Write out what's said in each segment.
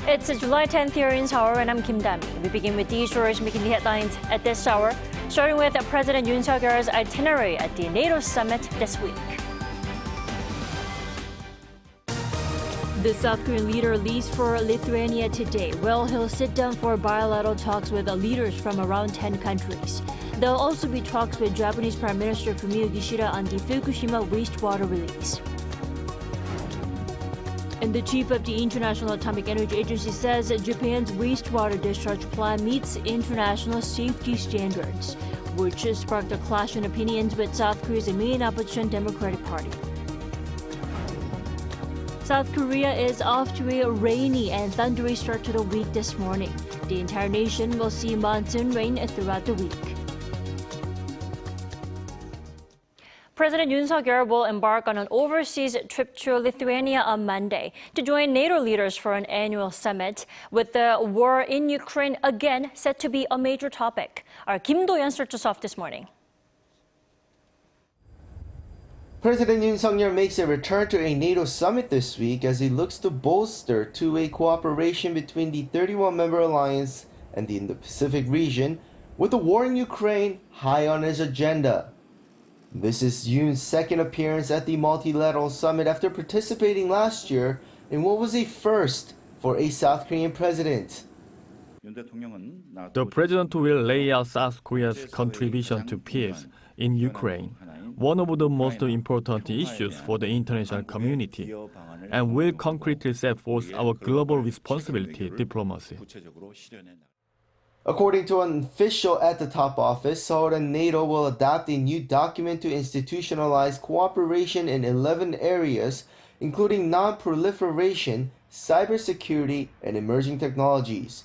It's July 10th here in Seoul, and I'm Kim Dami. We begin with these stories making the headlines at this hour, starting with President Yoon Suk-yeol's itinerary at the NATO summit this week. The South Korean leader leaves for Lithuania today, where he'll sit down for bilateral talks with leaders from around 10 countries. There'll also be talks with Japanese Prime Minister Fumio Kishida on the Fukushima wastewater release. And the chief of the International Atomic Energy Agency says Japan's wastewater discharge plan meets international safety standards, which has sparked a clash in opinions with South Korea's main opposition Democratic Party. South Korea is off to a rainy and thundery start to the week this morning. The entire nation will see monsoon rain throughout the week. President Yoon Suk-yeol will embark on an overseas trip to Lithuania on Monday to join NATO leaders for an annual summit, with the war in Ukraine again set to be a major topic. Our Kim Do-yeon starts us off this morning. President Yoon Suk-yeol makes a return to a NATO summit this week as he looks to bolster two-way cooperation between the 31-member alliance and the Indo-Pacific region, with the war in Ukraine high on his agenda. This is Yoon's second appearance at the multilateral summit after participating last year in what was a first for a South Korean president. The president will lay out South Korea's contribution to peace in Ukraine, one of the most important issues for the international community, and will concretely set forth our global responsibility diplomacy. According to an official at the top office, Seoul and NATO will adopt a new document to institutionalize cooperation in 11 areas, including non-proliferation, cybersecurity, and emerging technologies.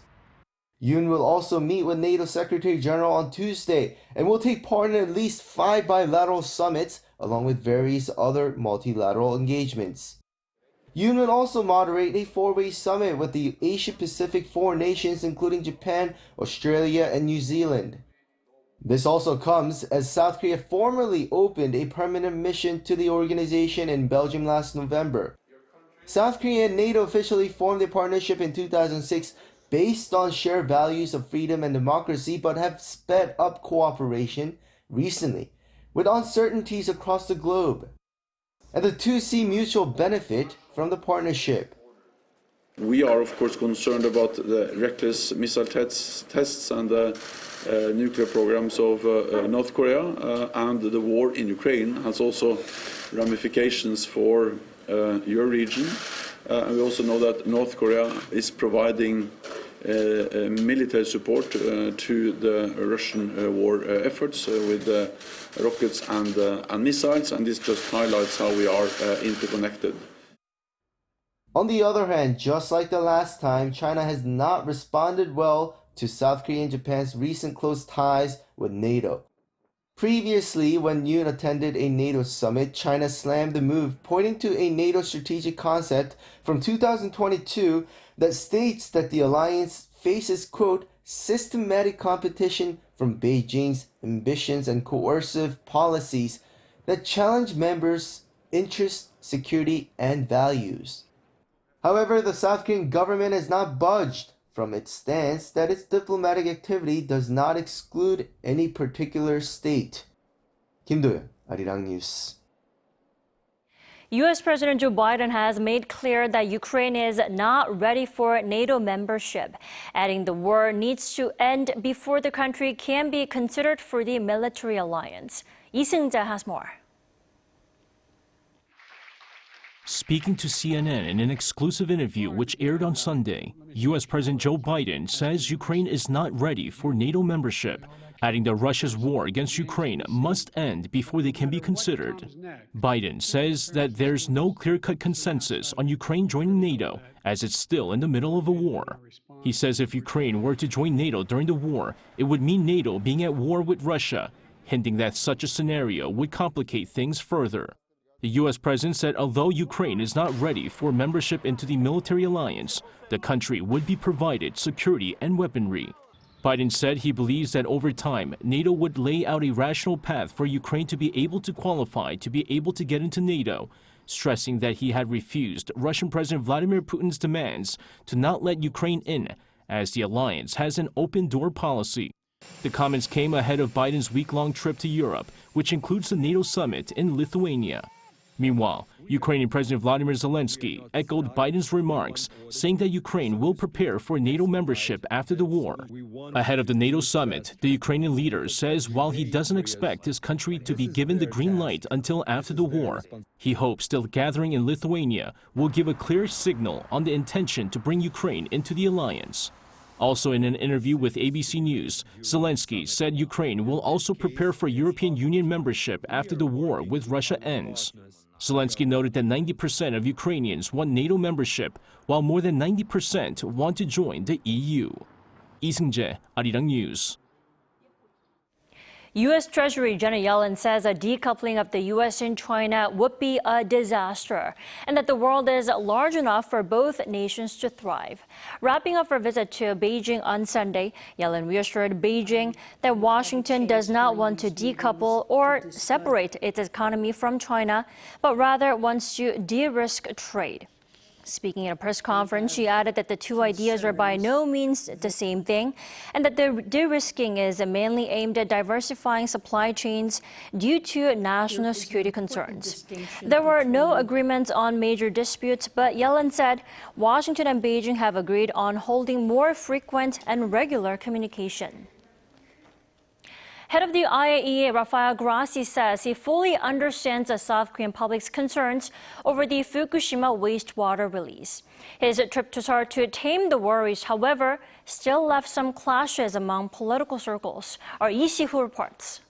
Yoon will also meet with NATO Secretary General on Tuesday and will take part in at least 5 bilateral summits, along with various other multilateral engagements. Yoon will also moderate a 4-way summit with the Asia-Pacific 4 nations, including Japan, Australia, and New Zealand. This also comes as South Korea formally opened a permanent mission to the organization in Belgium last November. South Korea and NATO officially formed a partnership in 2006 based on shared values of freedom and democracy, but have sped up cooperation recently, with uncertainties across the globe. And the two see mutual benefit from the partnership. We are, of course, concerned about the reckless missile tests and the nuclear programs of North Korea, and the war in Ukraine has also ramifications for your region. And we also know that North Korea is providing military support to the Russian war efforts with rockets and missiles, and this just highlights how we are interconnected. On the other hand, just like the last time, China has not responded well to South Korea and Japan's recent close ties with NATO. Previously, when Yoon attended a NATO summit, China slammed the move, pointing to a NATO strategic concept from 2022 that states that the alliance faces, quote, systematic competition from Beijing's ambitions and coercive policies that challenge members' interests, security, and values. However, the South Korean government has not budged from its stance that its diplomatic activity does not exclude any particular state. Kim Do-yeon, Arirang News. U.S. President Joe Biden has made clear that Ukraine is not ready for NATO membership, adding the war needs to end before the country can be considered for the military alliance. Lee Seung-ja has more. Speaking to CNN in an exclusive interview which aired on Sunday, U.S. President Joe Biden says Ukraine is not ready for NATO membership, adding that Russia's war against Ukraine must end before they can be considered. Biden says that there's no clear-cut consensus on Ukraine joining NATO, as it's still in the middle of a war. He says if Ukraine were to join NATO during the war, it would mean NATO being at war with Russia, hinting that such a scenario would complicate things further. The U.S. president said although Ukraine is not ready for membership into the military alliance, the country would be provided security and weaponry. Biden said he believes that over time, NATO would lay out a rational path for Ukraine to be able to qualify to be able to get into NATO, stressing that he had refused Russian President Vladimir Putin's demands to not let Ukraine in, as the alliance has an open-door policy. The comments came ahead of Biden's week-long trip to Europe, which includes the NATO summit in Lithuania. Meanwhile, Ukrainian President Vladimir Zelensky echoed Biden's remarks, saying that Ukraine will prepare for NATO membership after the war. Ahead of the NATO summit, the Ukrainian leader says while he doesn't expect his country to be given the green light until after the war, he hopes the gathering in Lithuania will give a clear signal on the intention to bring Ukraine into the alliance. Also in an interview with ABC News, Zelensky said Ukraine will also prepare for European Union membership after the war with Russia ends. Zelensky noted that 90% of Ukrainians want NATO membership, while more than 90% want to join the EU. Lee Seung-jae, Arirang News. U.S. Treasury Janet Yellen says a decoupling of the U.S. and China would be a disaster and that the world is large enough for both nations to thrive. Wrapping up her visit to Beijing on Sunday, Yellen reassured Beijing that Washington does not want to decouple or separate its economy from China, but rather wants to de-risk trade. Speaking at a press conference, she added that the two ideas are by no means the same thing and that the de-risking is mainly aimed at diversifying supply chains due to national security concerns. There were no agreements on major disputes, but Yellen said Washington and Beijing have agreed on holding more frequent and regular communication. Head of the IAEA Rafael Grossi says he fully understands the South Korean public's concerns over the Fukushima wastewater release. His trip to Seoul to tame the worries, however, still left some clashes among political circles. Our Lee Si-hoo reports.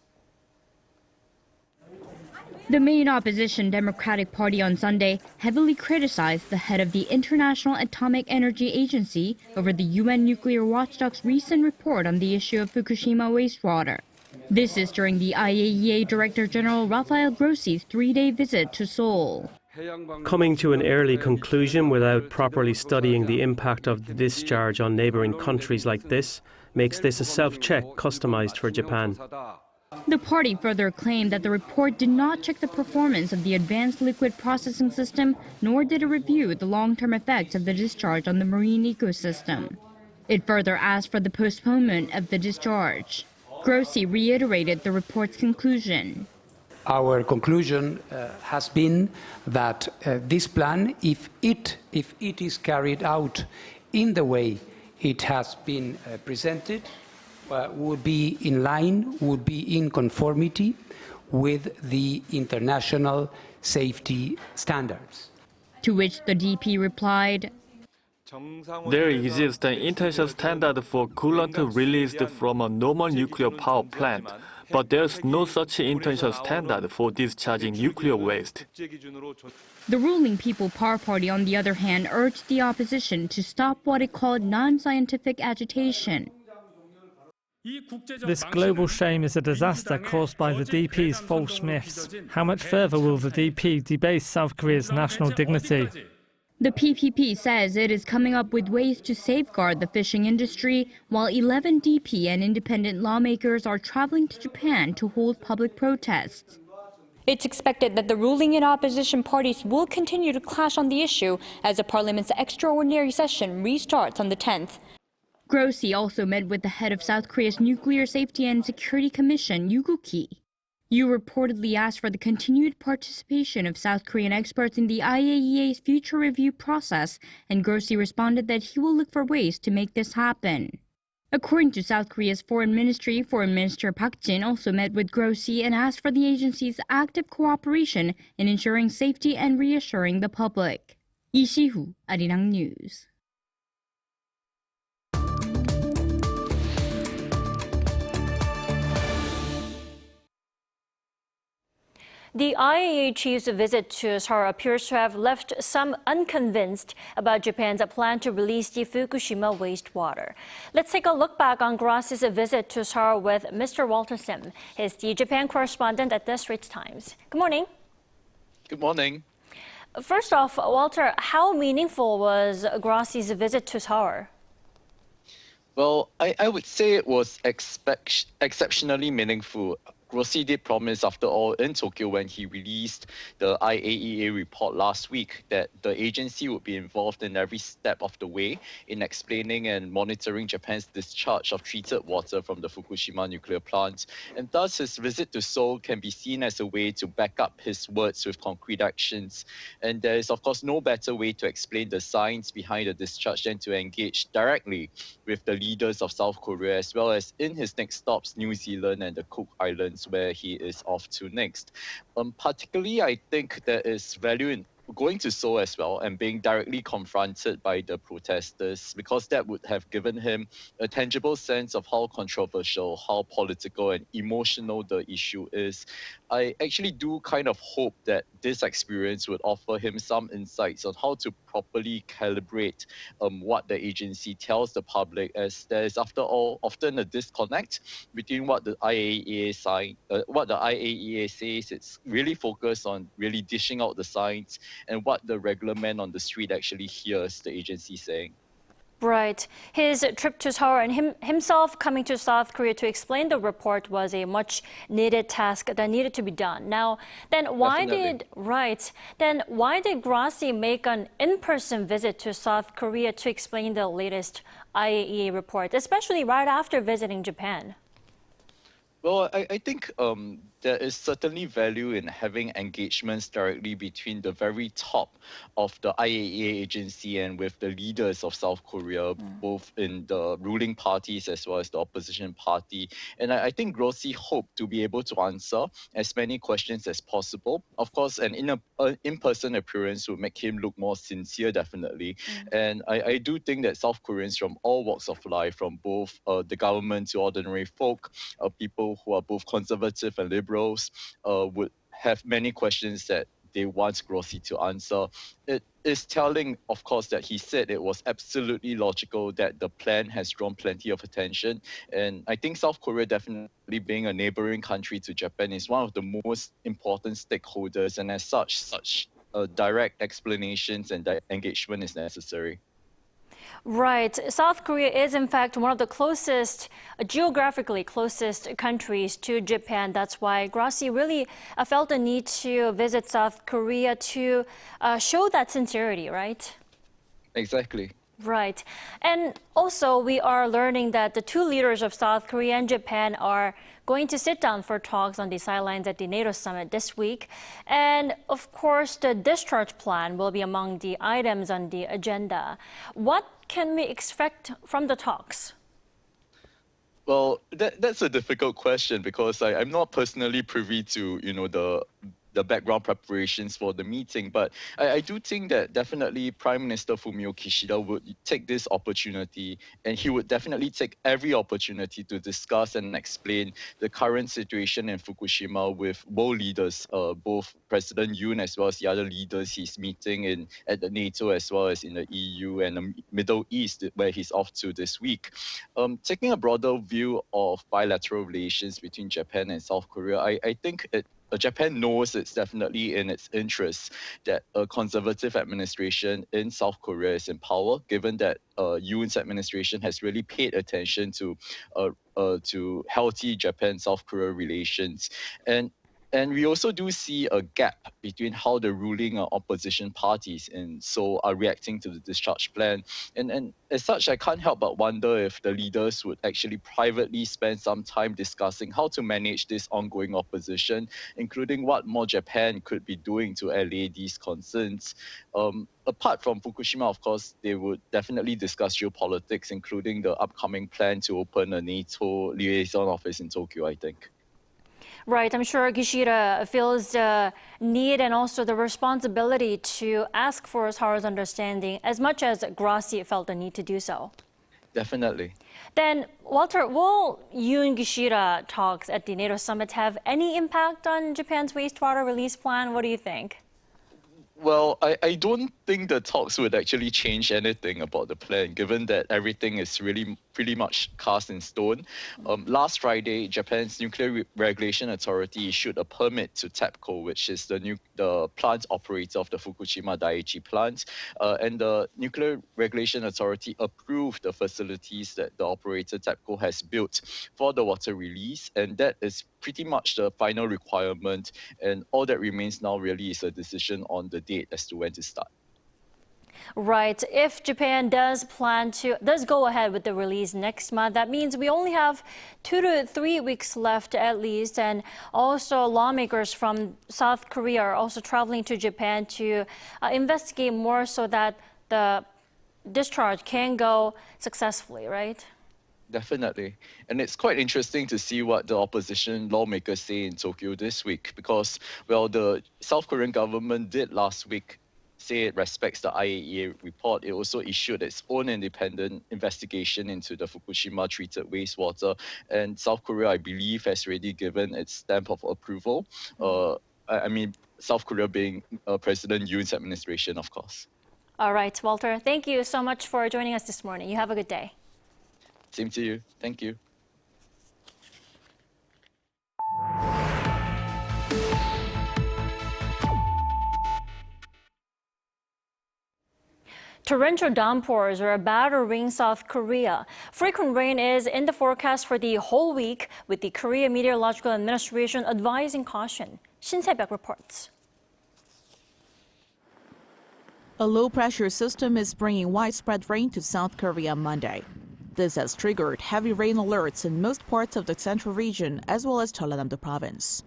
The main opposition Democratic Party on Sunday heavily criticized the head of the International Atomic Energy Agency over the UN nuclear watchdog's recent report on the issue of Fukushima wastewater. This is during the IAEA Director General Rafael Grossi's three-day visit to Seoul. Coming to an early conclusion without properly studying the impact of the discharge on neighbouring countries like this makes this a self-check customized for Japan. The party further claimed that the report did not check the performance of the advanced liquid processing system, nor did it review the long-term effects of the discharge on the marine ecosystem. It further asked for the postponement of the discharge. Grossi reiterated the report's conclusion. Our conclusion has been that this plan, if it is carried out in the way it has been presented, would be in line, would be in conformity with the international safety standards. To which the DP replied, There exists an international standard for coolant released from a normal nuclear power plant, but there's no such international standard for discharging nuclear waste. The ruling People Power Party, on the other hand, urged the opposition to stop what it called non-scientific agitation. This global shame is a disaster caused by the DP's false myths. How much further will the DP debase South Korea's national dignity? The PPP says it is coming up with ways to safeguard the fishing industry, while 11 DP and independent lawmakers are traveling to Japan to hold public protests. It's expected that the ruling and opposition parties will continue to clash on the issue as the parliament's extraordinary session restarts on the 10th. Grossi also met with the head of South Korea's Nuclear Safety and Security Commission, Yoo Guk-hee. Yoo reportedly asked for the continued participation of South Korean experts in the IAEA's future review process, and Grossi responded that he will look for ways to make this happen. According to South Korea's Foreign Ministry, Foreign Minister Park Jin also met with Grossi and asked for the agency's active cooperation in ensuring safety and reassuring the public. Lee Si-hoo, Arirang News. The IAEA chief's visit to Seoul appears to have left some unconvinced about Japan's plan to release the Fukushima wastewater. Let's take a look back on Grossi's visit to Seoul with Mr. Walter Sim. He's the Japan correspondent at the Straits Times. Good morning. Good morning. First off, Walter, how meaningful was Grossi's visit to Seoul? Well, I would say it was exceptionally meaningful. Grossi did promise, after all, in Tokyo when he released the IAEA report last week that the agency would be involved in every step of the way in explaining and monitoring Japan's discharge of treated water from the Fukushima nuclear plant. And thus, his visit to Seoul can be seen as a way to back up his words with concrete actions. And there is, of course, no better way to explain the science behind the discharge than to engage directly with the leaders of South Korea, as well as in his next stops, New Zealand and the Cook Islands, where he is off to next. Particularly, I think there is value in going to Seoul as well and being directly confronted by the protesters, because that would have given him a tangible sense of how controversial, how political and emotional the issue is. I actually do kind of hope that this experience would offer him some insights on how to properly calibrate what the agency tells the public, as there is, after all, often a disconnect between what the IAEA says. It's really focused on really dishing out the science and what the regular man on the street actually hears the agency saying. Right. His trip to Seoul and himself coming to South Korea to explain the report was a much needed task that needed to be done. Now, then why did Grossi make an in-person visit to South Korea to explain the latest IAEA report, especially right after visiting Japan? Well, I think there is certainly value in having engagements directly between the very top of the IAEA agency and with the leaders of South Korea, both in the ruling parties as well as the opposition party. And I think Grossi hoped to be able to answer as many questions as possible. Of course, an in-person appearance would make him look more sincere, definitely. And I do think that South Koreans from all walks of life, from both the government to ordinary folk, people who are both conservative and liberals, would have many questions that they want Grossi to answer. It is telling, of course, that he said it was absolutely logical that the plan has drawn plenty of attention. And I think South Korea, definitely being a neighboring country to Japan, is one of the most important stakeholders. And as such direct explanations and engagement is necessary. Right. South Korea is, in fact, one of the closest, geographically closest countries to Japan. That's why Grossi really felt the need to visit South Korea to show that sincerity, right? Exactly. Right. And also, we are learning that the two leaders of South Korea and Japan are going to sit down for talks on the sidelines at the NATO summit this week. And of course, the discharge plan will be among the items on the agenda. What can we expect from the talks? Well, that's a difficult question, because I'm not personally privy to, the background preparations for the meeting. But I do think that definitely Prime Minister Fumio Kishida would take this opportunity, and he would definitely take every opportunity to discuss and explain the current situation in Fukushima with both leaders, both President Yoon as well as the other leaders he's meeting at the NATO as well as in the EU and the Middle East, where he's off to this week. Taking a broader view of bilateral relations between Japan and South Korea, I think Japan knows it's definitely in its interest that a conservative administration in South Korea is in power, given that Yoon's administration has really paid attention to healthy Japan-South Korea relations. And we also do see a gap between how the ruling opposition parties in Seoul are reacting to the discharge plan. And as such, I can't help but wonder if the leaders would actually privately spend some time discussing how to manage this ongoing opposition, including what more Japan could be doing to allay these concerns. Apart from Fukushima, of course, they would definitely discuss geopolitics, including the upcoming plan to open a NATO liaison office in Tokyo, I think. Right. I'm sure Kishida feels the need and also the responsibility to ask for Seoul's understanding as much as Grossi felt the need to do so. Definitely. Then, Walter, will Yoon-Kishida talks at the NATO summit have any impact on Japan's wastewater release plan? What do you think? Well, I don't think the talks would actually change anything about the plan, given that everything is really pretty much cast in stone. Last Friday, Japan's Nuclear Regulation Authority issued a permit to TEPCO, which is the plant operator of the Fukushima Daiichi plant. And the Nuclear Regulation Authority approved the facilities that the operator TEPCO has built for the water release. And that is pretty much the final requirement. And all that remains now really is a decision on the date as to when to start. Right. If Japan does go ahead with the release next month, that means we only have 2 to 3 weeks left at least. And also lawmakers from South Korea are also traveling to Japan to investigate more so that the discharge can go successfully, right? Definitely. And it's quite interesting to see what the opposition lawmakers say in Tokyo this week because, well, the South Korean government did last week say it respects the IAEA report. It also issued its own independent investigation into the Fukushima treated wastewater. And South Korea, I believe, has already given its stamp of approval. I mean, South Korea being President Yoon's administration, of course. All right, Walter, thank you so much for joining us this morning. You have a good day. Same to you. Thank you. Torrential downpours are battering South Korea. Frequent rain is in the forecast for the whole week, with the Korea Meteorological Administration advising caution. Shin Se-byuk reports. A low-pressure system is bringing widespread rain to South Korea Monday. This has triggered heavy rain alerts in most parts of the central region as well as Jeollanam-do province.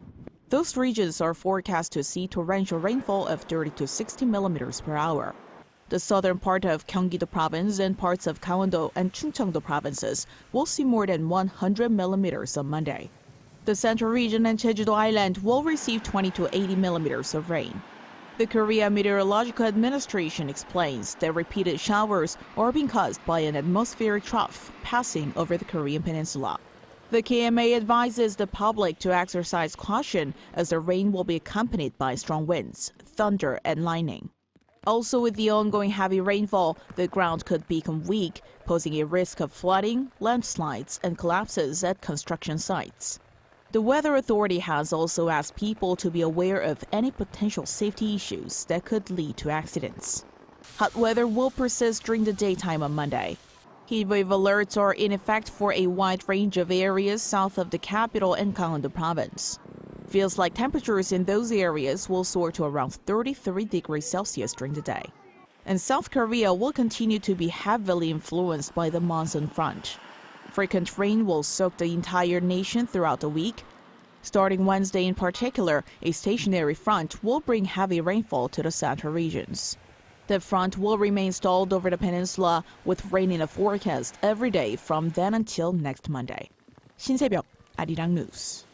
Those regions are forecast to see torrential rainfall of 30 to 60 millimeters per hour. The southern part of Gyeonggi-do province and parts of Gangwon-do and Chungcheong-do provinces will see more than 100 millimeters on Monday. The central region and Jeju-do Island will receive 20 to 80 millimeters of rain. The Korea Meteorological Administration explains that repeated showers are being caused by an atmospheric trough passing over the Korean peninsula. The KMA advises the public to exercise caution as the rain will be accompanied by strong winds, thunder, and lightning. Also, with the ongoing heavy rainfall, the ground could become weak, posing a risk of flooding, landslides, and collapses at construction sites. The Weather Authority has also asked people to be aware of any potential safety issues that could lead to accidents. Hot weather will persist during the daytime on Monday. Heatwave alerts are in effect for a wide range of areas south of the capital and Gangwon-do province. Feels like temperatures in those areas will soar to around 33 degrees Celsius during the day. And South Korea will continue to be heavily influenced by the monsoon front. Frequent rain will soak the entire nation throughout the week. Starting Wednesday in particular, a stationary front will bring heavy rainfall to the central regions. The front will remain stalled over the peninsula with rain in the forecast every day from then until next Monday. Shin Se-byuk, Arirang News.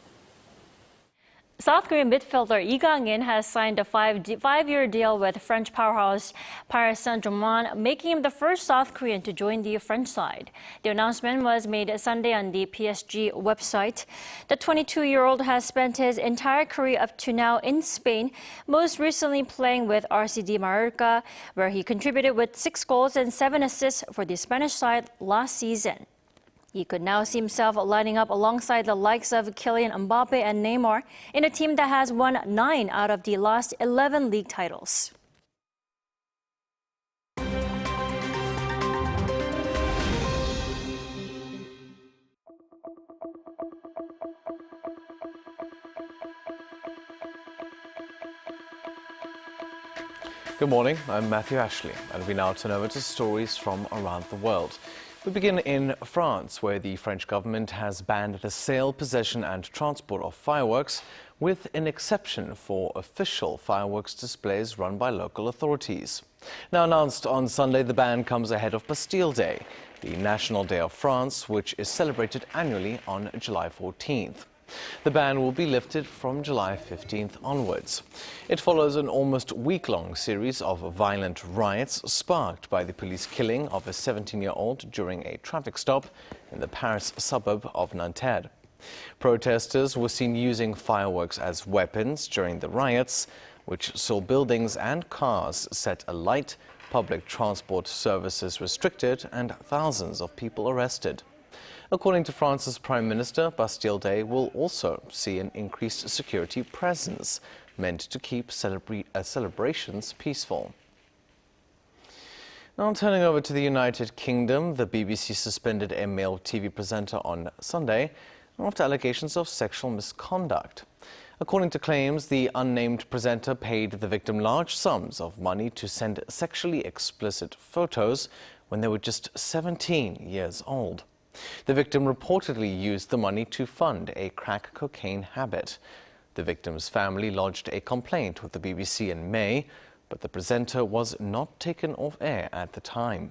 South Korean midfielder Kang-in has signed a five-year deal with French powerhouse Paris Saint-Germain, making him the first South Korean to join the French side. The announcement was made Sunday on the PSG website. The 22-year-old has spent his entire career up to now in Spain, most recently playing with RCD Mallorca, where he contributed with 6 goals and 7 assists for the Spanish side last season. He could now see himself lining up alongside the likes of Kylian Mbappe and Neymar in a team that has won 9 out of the last 11 league titles. Good morning, I'm Matthew Ashley, and we now turn over to stories from around the world. We begin in France, where the French government has banned the sale, possession and transport of fireworks, with an exception for official fireworks displays run by local authorities. Now announced on Sunday, the ban comes ahead of Bastille Day, the National Day of France, which is celebrated annually on July 14th. The ban will be lifted from July 15th onwards. It follows an almost week-long series of violent riots sparked by the police killing of a 17-year-old during a traffic stop in the Paris suburb of Nanterre. Protesters were seen using fireworks as weapons during the riots, which saw buildings and cars set alight public transport services restricted and thousands of people arrested. According to France's Prime Minister, Bastille Day will also see an increased security presence meant to keep celebrations peaceful. Now turning over to the United Kingdom, the BBC suspended a male TV presenter on Sunday after allegations of sexual misconduct. According to claims, the unnamed presenter paid the victim large sums of money to send sexually explicit photos when they were just 17 years old. The victim reportedly used the money to fund a crack cocaine habit. The victim's family lodged a complaint with the BBC in May, but the presenter was not taken off air at the time.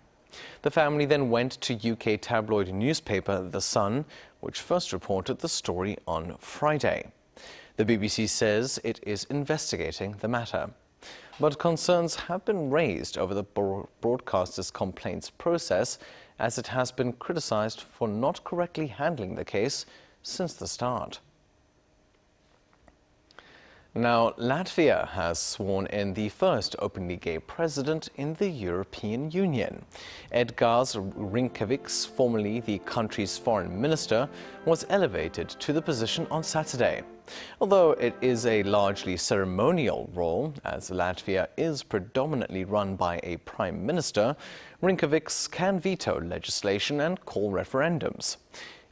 The family then went to UK tabloid newspaper The Sun, which first reported the story on Friday. The BBC says it is investigating the matter. But concerns have been raised over the broadcaster's complaints process, as it has been criticised for not correctly handling the case since the start. Now, Latvia has sworn in the first openly gay president in the European Union. Edgars Rinkēvičs, formerly the country's foreign minister, was elevated to the position on Saturday. Although it is a largely ceremonial role, as Latvia is predominantly run by a prime minister, Rinkēvičs can veto legislation and call referendums.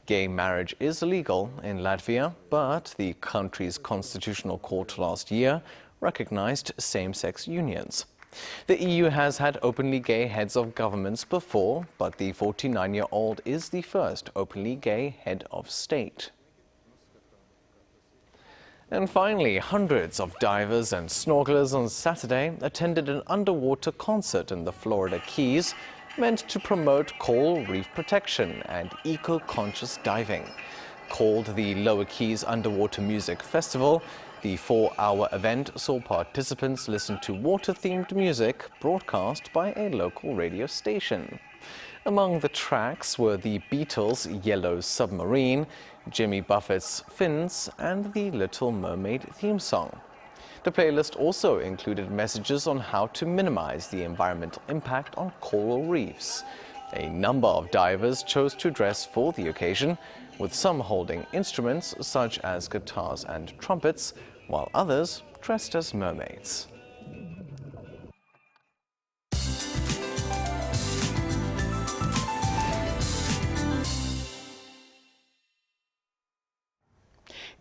Gay marriage is illegal in Latvia, but the country's constitutional court last year recognized same-sex unions. The EU has had openly gay heads of governments before, but the 49-year-old is the first openly gay head of state. And finally, hundreds of divers and snorkelers on Saturday attended an underwater concert in the Florida Keys meant to promote coral reef protection and eco-conscious diving. Called the Lower Keys Underwater Music Festival, the 4-hour event saw participants listen to water-themed music broadcast by a local radio station. Among the tracks were the Beatles' Yellow Submarine, Jimmy Buffett's Fins, and the Little Mermaid theme song. The playlist also included messages on how to minimize the environmental impact on coral reefs. A number of divers chose to dress for the occasion, with some holding instruments such as guitars and trumpets, while others dressed as mermaids.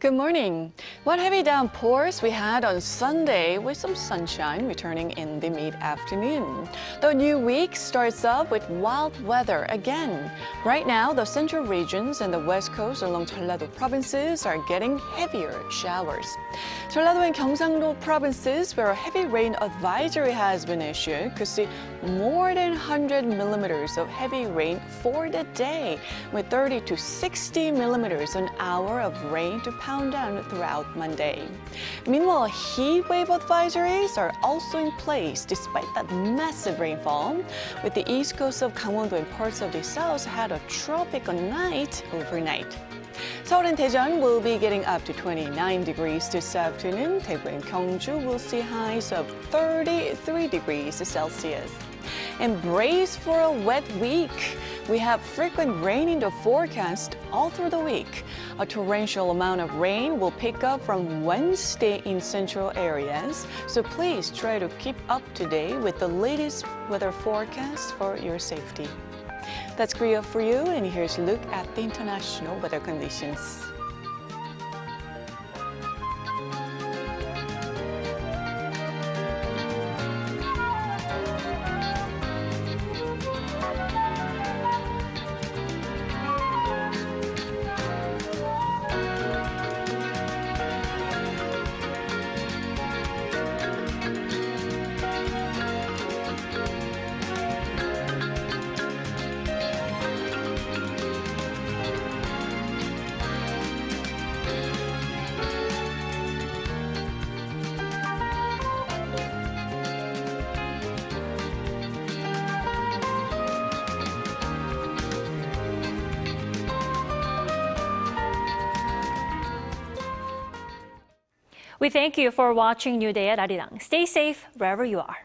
Good morning. What heavy downpours we had on Sunday with some sunshine returning in the mid-afternoon. The new week starts off with wild weather again. Right now, the central regions and the west coast along Jeollado provinces are getting heavier showers. Jeollado and Gyeongsangdo provinces, where a heavy rain advisory has been issued, could see more than 100 millimeters of heavy rain for the day, with 30 to 60 millimeters an hour of rain to pound down throughout Monday. Meanwhile, heat wave advisories are also in place despite that massive rainfall, with the east coast of Gangwon-do and parts of the south had a tropical night overnight. Seoul and Daejeon will be getting up to 29 degrees this afternoon. Daegu and Gyeongju will see highs of 33 degrees Celsius. And brace for a wet week. We have frequent rain in the forecast all through the week. A torrential amount of rain will pick up from Wednesday in central areas, so please try to keep up to date with the latest weather forecast for your safety. That's Korea for you, and here's a look at the international weather conditions. We thank you for watching New Day at Arirang. Stay safe wherever you are.